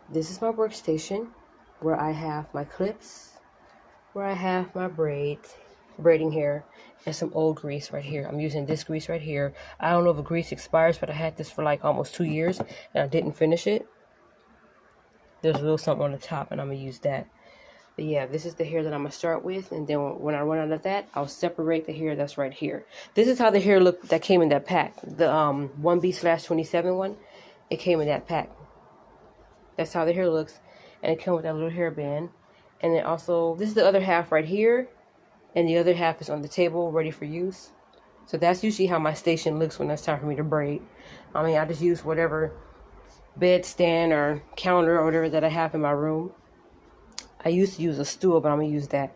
This is my workstation where I have my clips, where I have my braiding hair, and some old grease right here. I'm using this grease right here. I don't know if the grease expires, but I had this for like almost 2 years and I didn't finish it. There's a little something on the top and I'm gonna use that. But yeah, this is the hair that I'm gonna start with, and then when I run out of that, I'll separate the hair that's right here. This is how the hair looked that came in that pack. The 1B/27 one, it came in that pack. That's how the hair looks, and it comes with that little hairband. And then also, this is the other half right here, and the other half is on the table, ready for use. So that's usually how my station looks when it's time for me to braid. I mean, I just use whatever bed stand or counter or whatever that I have in my room. I used to use a stool, but I'm going to use that.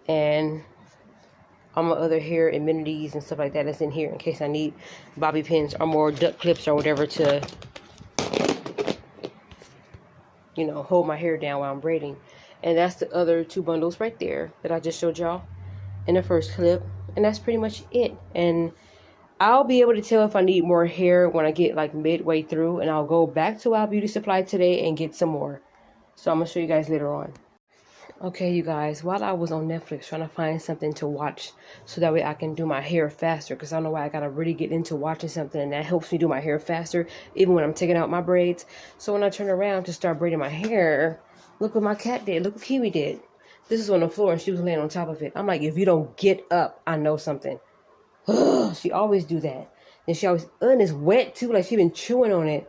And all my other hair amenities and stuff like that is in here in case I need bobby pins or more duck clips or whatever to, you know, hold my hair down while I'm braiding. And that's the other 2 bundles right there that I just showed y'all in the first clip. And that's pretty much it. And I'll be able to tell if I need more hair when I get like midway through. And I'll go back to Wild Beauty Supply today and get some more. So I'm going to show you guys later on. Okay, you guys, while I was on Netflix trying to find something to watch so that way I can do my hair faster, because I don't know why I gotta really get into watching something and that helps me do my hair faster even when I'm taking out my braids. So when I turn around to start braiding my hair, look what my cat did. Look what Kiwi did. This is on the floor and she was laying on top of it. I'm like, if you don't get up, I know something. She always do that. And she always, and it's wet too, like she been chewing on it.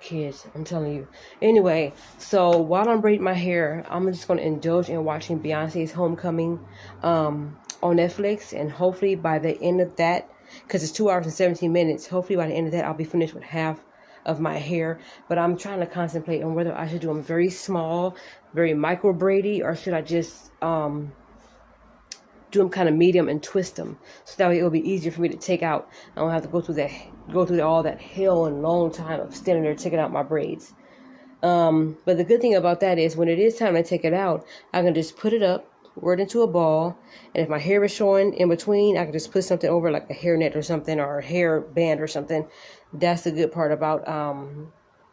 Kids, I'm telling you. Anyway, so while I'm braiding my hair, I'm just going to indulge in watching Beyonce's Homecoming on Netflix, and hopefully by the end of that, because it's 2 hours and 17 minutes, hopefully by the end of that I'll be finished with half of my hair. But I'm trying to contemplate on whether I should do them very small, very micro braidy, or should I just do them kind of medium and twist them, so that way it'll be easier for me to take out. I don't have to go through all that hell and long time of standing there taking out my braids. But the good thing about that is when it is time to take it out, I can just put it up, wear it into a ball, and if my hair is showing in between, I can just put something over like a hairnet or something, or a hair band or something. That's the good part about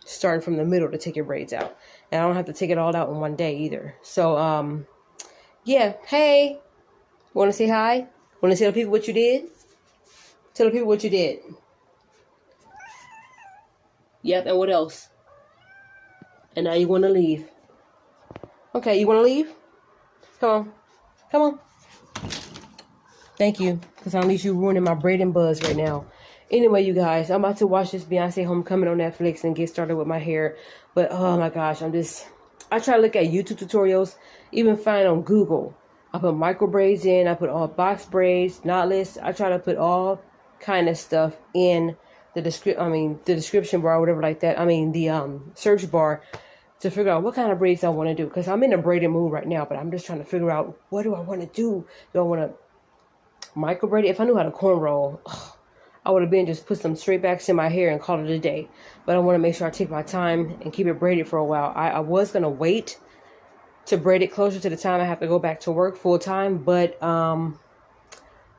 starting from the middle to take your braids out. And I don't have to take it all out in one day either. So yeah, hey, want to say hi? Want to tell people what you did? Tell the people what you did. Yep, and what else? And now you want to leave. Okay, you want to leave? Come on. Come on. Thank you, because at least you ruining my braiding buzz right now. Anyway, you guys, I'm about to watch this Beyonce Homecoming on Netflix and get started with my hair. But, oh my gosh, I try to look at YouTube tutorials, even find on Google. I put micro braids in, I put all box braids, knotless. I try to put all kind of stuff in the description bar or whatever like that. The search bar to figure out what kind of braids I want to do. Because I'm in a braiding mood right now, but I'm just trying to figure out what do I want to do. Do I want to micro braid it? If I knew how to cornroll, I would have been just put some straight backs in my hair and call it a day. But I want to make sure I take my time and keep it braided for a while. I was going to wait to braid it closer to the time I have to go back to work full time, but I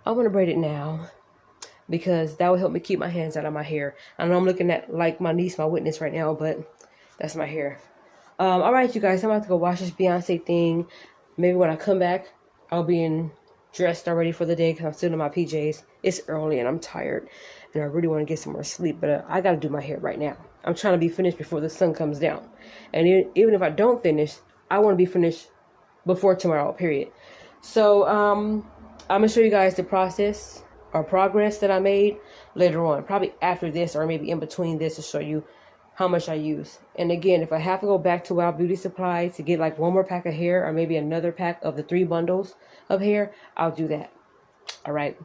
want to braid it now because that will help me keep my hands out of my hair. I know I'm looking at like my niece, my witness right now, but that's my hair. All right, you guys, I'm about to go watch this Beyonce thing. Maybe when I come back, I'll be dressed already for the day because I'm still in my PJs. It's early and I'm tired and I really want to get some more sleep, but I got to do my hair right now. I'm trying to be finished before the sun comes down. And even if I don't finish, I want to be finished before tomorrow, period. So I'm going to show you guys the process or progress that I made later on. Probably after this or maybe in between this to show you how much I use. And again, if I have to go back to Wild Beauty Supply to get like one more pack of hair or maybe another pack of the 3 bundles of hair, I'll do that. All right.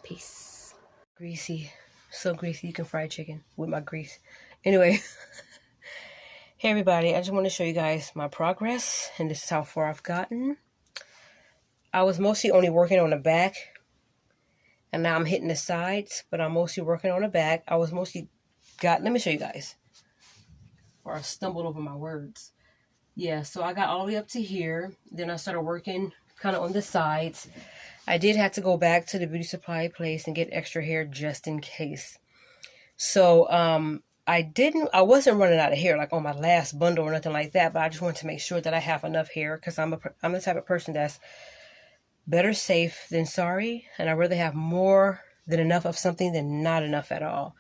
Peace. Greasy. So greasy you can fry chicken with my grease. Anyway. Hey everybody, I just want to show you guys my progress, and this is how far I've gotten. I was mostly only working on the back, and now I'm hitting the sides, but I'm mostly working on the back. Let me show you guys, or I stumbled over my words. Yeah, so I got all the way up to here, then I started working kind of on the sides. I did have to go back to the beauty supply place and get extra hair just in case. So, I wasn't running out of hair like on my last bundle or nothing like that, but I just wanted to make sure that I have enough hair because I'm the type of person that's better safe than sorry, and I'd rather have more than enough of something than not enough at all.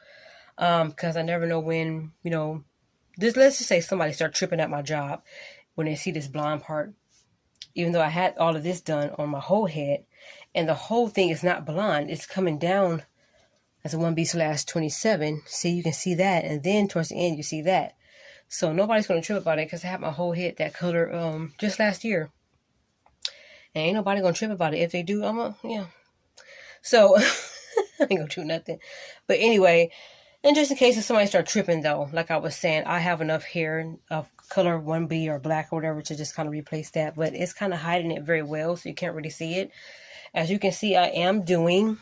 Because I never know when, let's just say somebody start tripping at my job when they see this blonde part, even though I had all of this done on my whole head, and the whole thing is not blonde, it's coming down as a 1B/27. See, you can see that, and then towards the end you see that. So nobody's going to trip about it because I had my whole head that color just last year. And ain't nobody going to trip about it. If they do, yeah. So, I ain't going to do nothing. But anyway, and just in case if somebody start tripping though, like I was saying, I have enough hair of color 1B or black or whatever to just kind of replace that. But it's kind of hiding it very well, so you can't really see it. As you can see, I am doing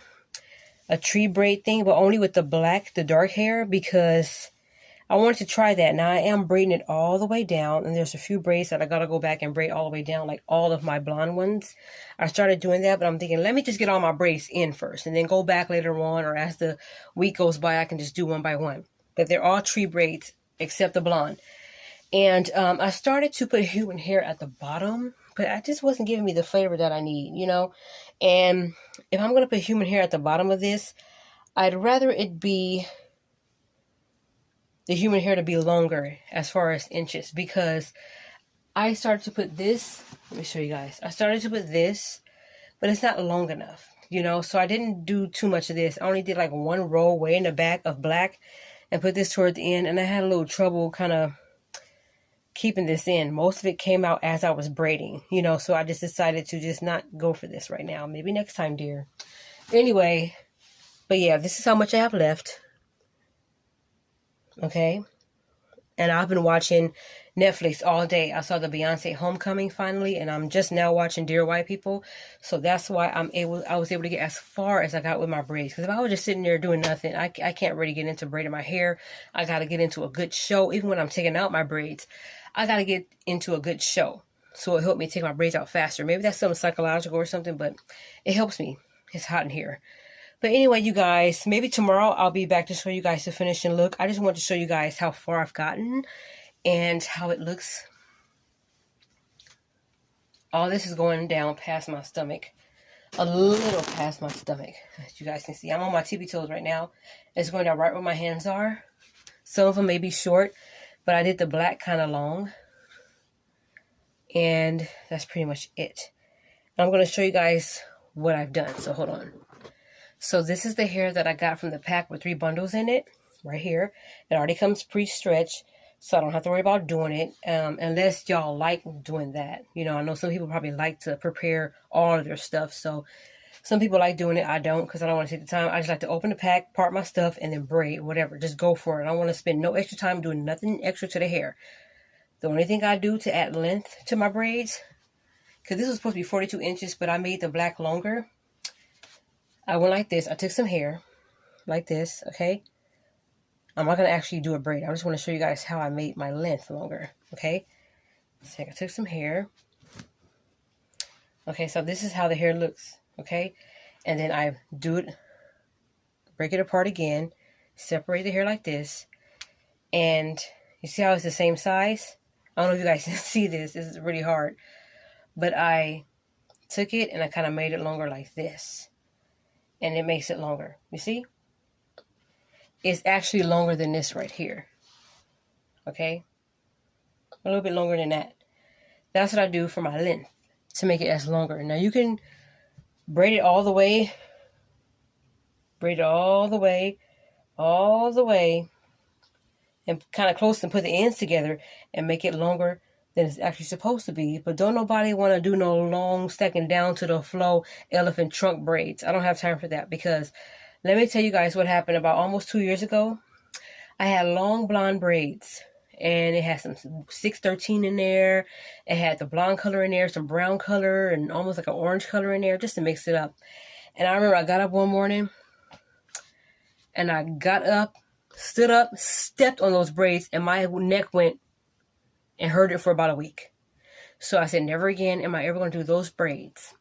a tree braid thing, but only with the dark hair, because I wanted to try that. Now I am braiding it all the way down, and there's a few braids that I gotta go back and braid all the way down, like all of my blonde ones. I started doing that, but I'm thinking, let me just get all my braids in first, and then go back later on, or as the week goes by, I can just do one by one. But they're all tree braids, except the blonde. And I started to put human hair at the bottom, but I just wasn't giving me the flavor that I need, And if I'm gonna put human hair at the bottom of this, I'd rather it be the human hair to be longer as far as inches, because I started to put this, let me show you guys. I started to put this, but it's not long enough, so I didn't do too much of this. I only did like one row way in the back of black and put this toward the end, and I had a little trouble kind of keeping this in. Most of it came out as I was braiding, so I just decided to just not go for this right now. Maybe next time, dear. Anyway, but yeah, this is how much I have left. Okay, and I've been watching Netflix all day. I saw the Beyonce Homecoming finally, and I'm just now watching Dear White People. So that's why I was able to get as far as I got with my braids. Because if I was just sitting there doing nothing, I can't really get into braiding my hair. I got to get into a good show. Even when I'm taking out my braids, I got to get into a good show. So it helped me take my braids out faster. Maybe that's something psychological or something, but it helps me. It's hot in here. But anyway, you guys, maybe tomorrow I'll be back to show you guys the finishing look. I just want to show you guys how far I've gotten and how it looks. All this is going down past my stomach. A little past my stomach, as you guys can see. I'm on my tippy toes right now. It's going down right where my hands are. Some of them may be short, but I did the black kind of long. And that's pretty much it. I'm going to show you guys what I've done. So hold on. So this is the hair that I got from the pack with 3 bundles in it, right here. It already comes pre-stretched, so I don't have to worry about doing it, unless y'all like doing that. I know some people probably like to prepare all of their stuff, so some people like doing it. I don't, because I don't want to take the time. I just like to open the pack, part my stuff, and then braid, whatever. Just go for it. I don't want to spend no extra time doing nothing extra to the hair. The only thing I do to add length to my braids, because this was supposed to be 42 inches, but I made the black longer. I went like this. I took some hair like this, okay? I'm not going to actually do a braid. I just want to show you guys how I made my length longer, okay? So I took some hair. Okay, so this is how the hair looks, okay? And then I break it apart again, separate the hair like this, and you see how it's the same size? I don't know if you guys can see this. This is really hard. But I took it and I kind of made it longer like this. And it makes it longer. You see? It's actually longer than this right here. Okay? A little bit longer than that. That's what I do for my length, to make it as longer. Now you can braid it all the way. Braid it all the way. And kind of close and put the ends together and make it longer than it's actually supposed to be. But don't nobody want to do no long stacking down to the flow elephant trunk braids. I don't have time for that, because let me tell you guys what happened about almost 2 years ago. I had long blonde braids, and it had some 613 in there. It had the blonde color in there, some brown color, and almost like an orange color in there, just to mix it up. And I remember I got up one morning, and I got up, stood up, stepped on those braids, and my neck went and hurt it for about a week. So I said, never again am I ever going to do those braids.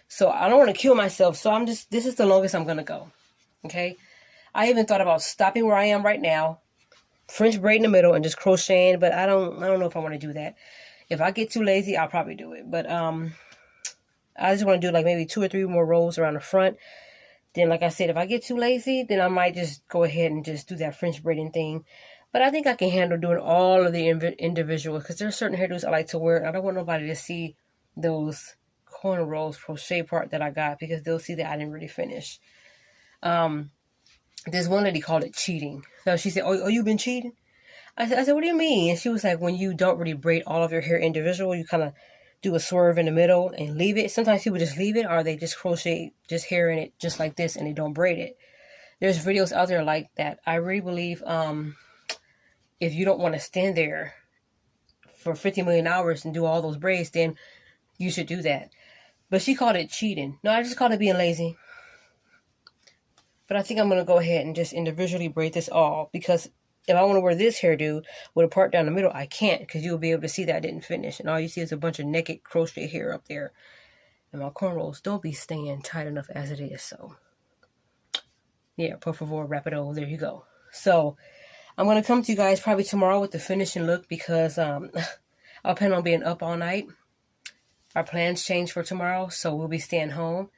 So I don't want to kill myself. So this is the longest I'm going to go. Okay. I even thought about stopping where I am right now, French braid in the middle, and just crocheting. But I don't know if I want to do that. If I get too lazy, I'll probably do it. But I just want to do like maybe 2 or 3 more rows around the front. Then, like I said, if I get too lazy, then I might just go ahead and just do that French braiding thing. But I think I can handle doing all of the individuals, because there are certain hairdos I like to wear. I don't want nobody to see those cornrows crochet part that I got, because they'll see that I didn't really finish. This one lady called it cheating. So she said, oh, you've been cheating? I said, what do you mean? And she was like, when you don't really braid all of your hair individual, you kind of do a swerve in the middle and leave it. Sometimes people just leave it, or they just crochet just hair in it just like this and they don't braid it. There's videos out there like that. I really believe if you don't want to stand there for 50 million hours and do all those braids, then you should do that. But she called it cheating. No, I just called it being lazy. But I think I'm going to go ahead and just individually braid this all, because if I want to wear this hairdo with a part down the middle, I can't, because you'll be able to see that I didn't finish. And all you see is a bunch of naked crochet hair up there. And my cornrows don't be staying tight enough as it is. So, yeah, por favor, rapido. There you go. So, I'm going to come to you guys probably tomorrow with the finishing look, because I'll plan on being up all night. Our plans change for tomorrow, so we'll be staying home.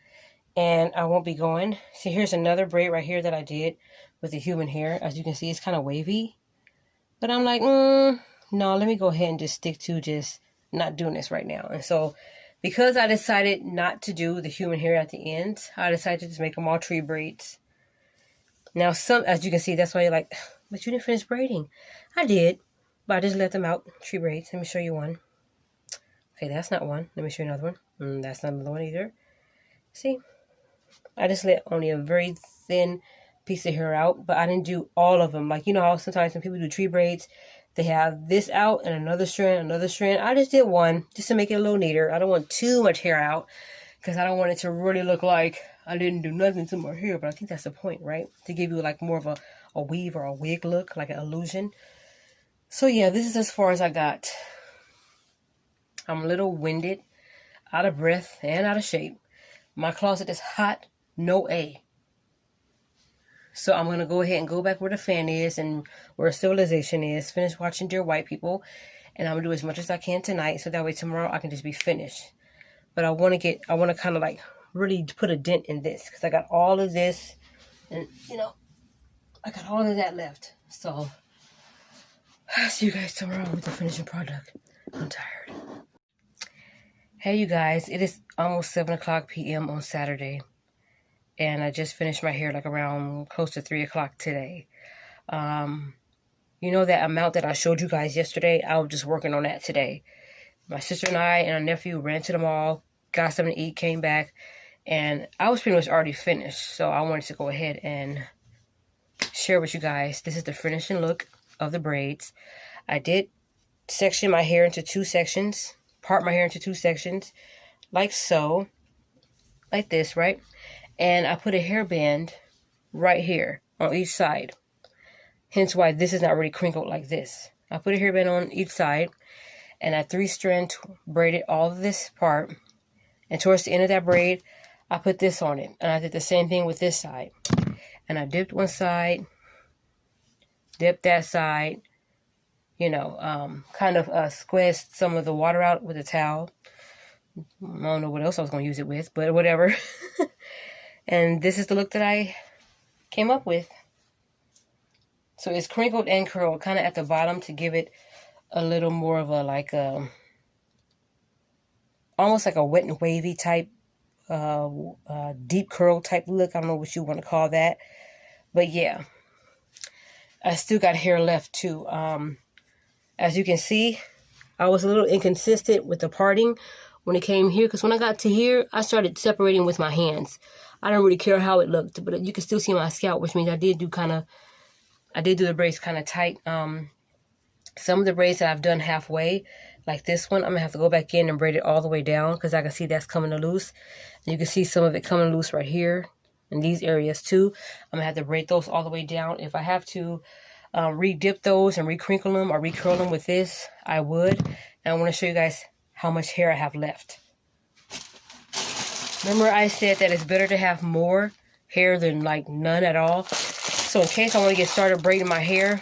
And I won't be going. See, here's another braid right here that I did with the human hair. As you can see, it's kind of wavy. But I'm like, no, let me go ahead and just stick to just not doing this right now. And so, because I decided not to do the human hair at the end, I decided to just make them all tree braids. Now, as you can see, that's why you're like, but you didn't finish braiding. I did, but I just let them out, tree braids. Let me show you one. Okay, that's not one. Let me show you another one. That's not another one either. See? I just let only a very thin piece of hair out, but I didn't do all of them. Like, you know how sometimes when people do tree braids, they have this out and another strand. I just did one just to make it a little neater. I don't want too much hair out, because I don't want it to really look like I didn't do nothing to my hair. But I think that's the point, right? To give you like more of a weave or a wig look, like an illusion. So yeah, this is as far as I got. I'm a little winded, out of breath, and out of shape. My closet is hot. No A. So I'm going to go ahead and go back where the fan is and where civilization is. Finish watching Dear White People. And I'm going to do as much as I can tonight, so that way tomorrow I can just be finished. But I want to kind of like really put a dent in this, because I got all of this. And, you know, I got all of that left. So I'll see you guys tomorrow with the finishing product. I'm tired. Hey, you guys. It is almost 7 o'clock p.m. on Saturday. And I just finished my hair like around close to 3 o'clock today. You know that amount that I showed you guys yesterday? I was just working on that today. My sister and I and our nephew ran to the mall, got something to eat, came back. And I was pretty much already finished. So I wanted to go ahead and share with you guys. This is the finishing look of the braids. I did section my hair into 2 sections. Part my hair into 2 sections. Like so. Like this, right? And I put a hairband right here on each side. Hence why this is not really crinkled like this. I put a hairband on each side. And I 3-strand braided all of this part. And towards the end of that braid, I put this on it. And I did the same thing with this side. And I dipped one side. Dipped that side. You know, kind of squeezed some of the water out with a towel. I don't know what else I was going to use it with, but whatever. And this is the look that I came up with. So it's crinkled and curled kind of at the bottom to give it a little more of a like almost like a wet and wavy type, deep curl type look. I don't know what you want to call that. But yeah, I still got hair left too. As you can see, I was a little inconsistent with the parting when it came here, because when I got to here, I started separating with my hands. I don't really care how it looked, but you can still see my scalp, which means I did do the braids kind of tight. Some of the braids that I've done halfway, like this one, I'm going to have to go back in and braid it all the way down, because I can see that's coming loose. And you can see some of it coming loose right here in these areas too. I'm going to have to braid those all the way down. If I have to re-dip those and re-crinkle them or re-curl them with this, I would. And I want to show you guys how much hair I have left. Remember I said that it's better to have more hair than like none at all? So in case I want to get started braiding my hair,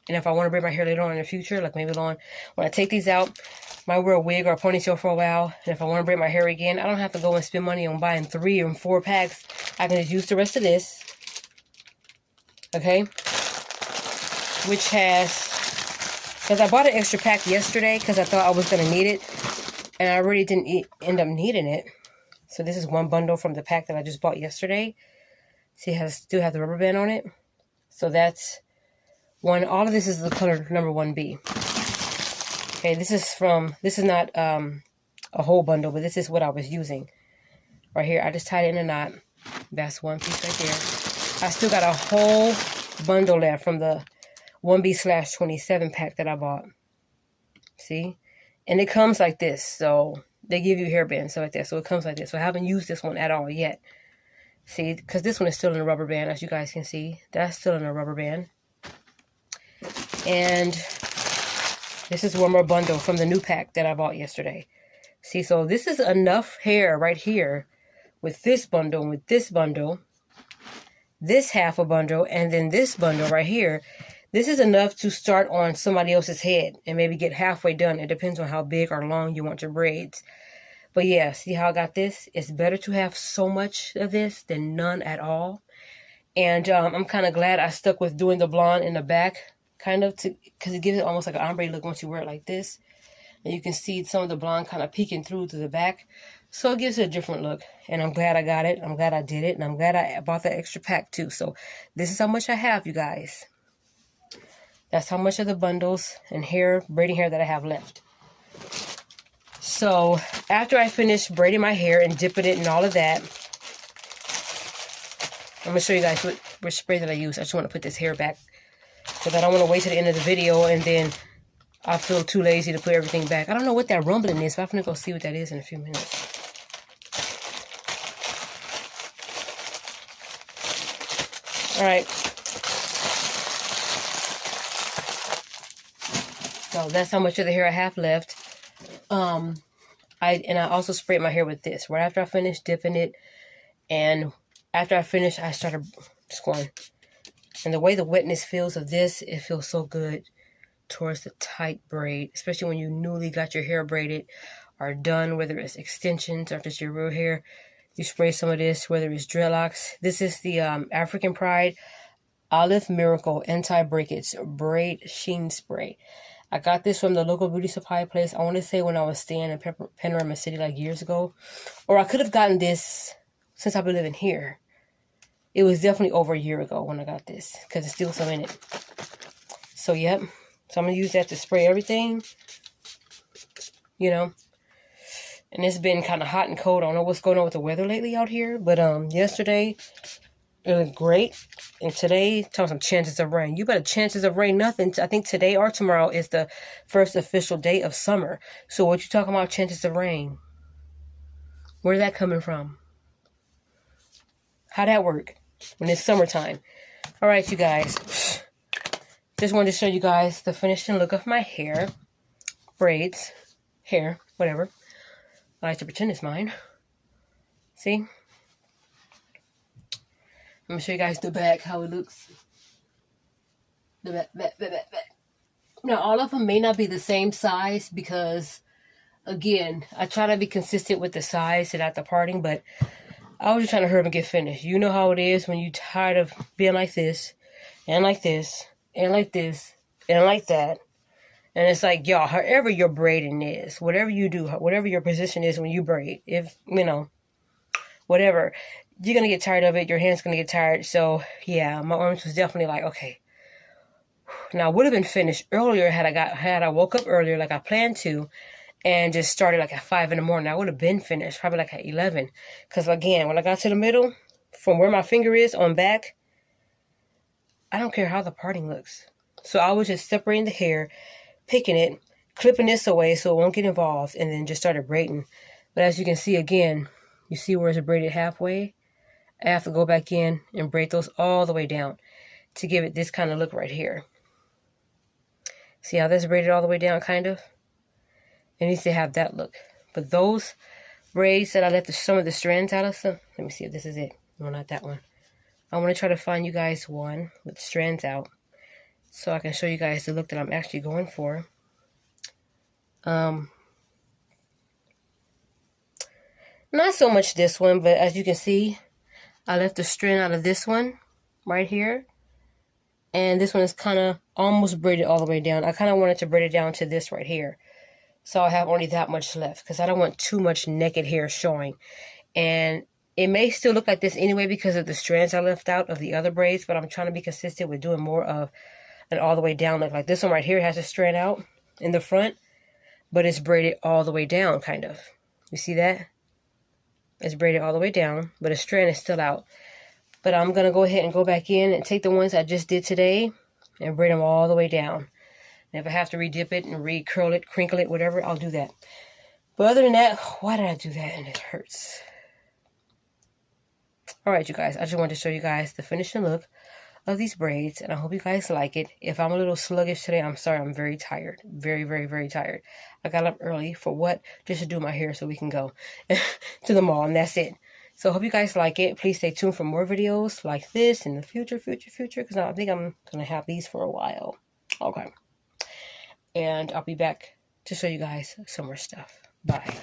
and if I want to braid my hair later on in the future, like maybe when I take these out, I might wear a wig or a ponytail for a while. And if I want to braid my hair again, I don't have to go and spend money on buying 3 or 4 packs. I can just use the rest of this. Okay? Which has, because I bought an extra pack yesterday because I thought I was going to need it. And I really didn't end up needing it. So this is one bundle from the pack that I just bought yesterday. See, it still have the rubber band on it. So that's one. All of this is the color number 1B. Okay, this is not a whole bundle, but this is what I was using. Right here, I just tied it in a knot. That's one piece right there. I still got a whole bundle left from the 1B/27 pack that I bought. See? And it comes like this. So they give you hairbands, so like that. So it comes like this. So I haven't used this one at all yet. See, because this one is still in a rubber band, as you guys can see. That's still in a rubber band. And this is one more bundle from the new pack that I bought yesterday. See, so this is enough hair right here with this bundle and with this bundle, this half a bundle, and then this bundle right here. This is enough to start on somebody else's head and maybe get halfway done. It depends on how big or long you want your braids. But yeah, see how I got this? It's better to have so much of this than none at all. And I'm kind of glad I stuck with doing the blonde in the back, kind of, because it gives it almost like an ombre look once you wear it like this. And you can see some of the blonde kind of peeking through to the back. So it gives it a different look. And I'm glad I got it. I'm glad I did it. And I'm glad I bought that extra pack too. So this is how much I have, you guys. That's how much of the bundles and braiding hair that I have left. So after I finish braiding my hair and dipping it and all of that, I'm going to show you guys which spray that I use. I just want to put this hair back because I don't want to wait to the end of the video and then I feel too lazy to put everything back. I don't know what that rumbling is, but I'm going to go see what that is in a few minutes. All right. So that's how much of the hair I have left. I also sprayed my hair with this. Right after I finished dipping it, and after I finished, I started scoring. And the way the wetness feels of this, it feels so good towards the tight braid, especially when you newly got your hair braided or done, whether it's extensions or just your real hair. You spray some of this, whether it's dreadlocks. This is the African Pride Olive Miracle Anti-Breakage Braid Sheen Spray. I got this from the local beauty supply place. I want to say when I was staying in Panorama City like years ago. Or I could have gotten this since I've been living here. It was definitely over a year ago when I got this. Because there's still some in it. So, yep. So I'm going to use that to spray everything. You know. And it's been kind of hot and cold. I don't know what's going on with the weather lately out here. But yesterday, it was great. And today, talking some chances of rain. You better chances of rain nothing. I think today or tomorrow is the first official day of summer. So what you talking about chances of rain? Where's that coming from? How'd that work when it's summertime? All right, you guys. Just wanted to show you guys the finishing look of my hair. Braids. Hair. Whatever. I like to pretend it's mine. See? I'm going to show you guys the back, how it looks. The back. Now, all of them may not be the same size because, again, I try to be consistent with the size and at the parting, but I was just trying to hurry up and get finished. You know how it is when you're tired of being like this, and like this, and like this, and like that. And it's like, y'all, however your braiding is, whatever you do, whatever your position is when you braid, if, you know, whatever, you're going to get tired of it. Your hand's going to get tired. So, yeah, my arms was definitely like, okay. Now, I would have been finished earlier had I woke up earlier like I planned to and just started like at 5 in the morning. I would have been finished probably like at 11. Because, again, when I got to the middle, from where my finger is on back, I don't care how the parting looks. So, I was just separating the hair, picking it, clipping this away so it won't get involved, and then just started braiding. But as you can see, again, you see where it's braided halfway? I have to go back in and braid those all the way down to give it this kind of look right here. See how that's braided all the way down, kind of? It needs to have that look. But those braids that I left some of the strands out of, let me see if this is it. No, not that one. I want to try to find you guys one with strands out so I can show you guys the look that I'm actually going for. Not so much this one, but as you can see, I left the strand out of this one right here. And this one is kind of almost braided all the way down. I kind of wanted to braid it down to this right here. So I have only that much left because I don't want too much naked hair showing. And it may still look like this anyway because of the strands I left out of the other braids, but I'm trying to be consistent with doing more of an all the way down look. Like this one right here has a strand out in the front, but it's braided all the way down, kind of. You see that? It's braided all the way down, but a strand is still out. But I'm going to go ahead and go back in and take the ones I just did today and braid them all the way down. And if I have to re-dip it and re-curl it, crinkle it, whatever, I'll do that. But other than that, why did I do that? And it hurts. Alright, you guys, I just wanted to show you guys the finishing look of these braids, and I hope you guys like it. If I'm a little sluggish today, I'm sorry. I'm very tired. Very, very, very tired. I got up early for what? Just to do my hair so we can go to the mall, and that's it. So I hope you guys like it. Please stay tuned for more videos like this in the future, because I think I'm going to have these for a while. Okay. And I'll be back to show you guys some more stuff. Bye.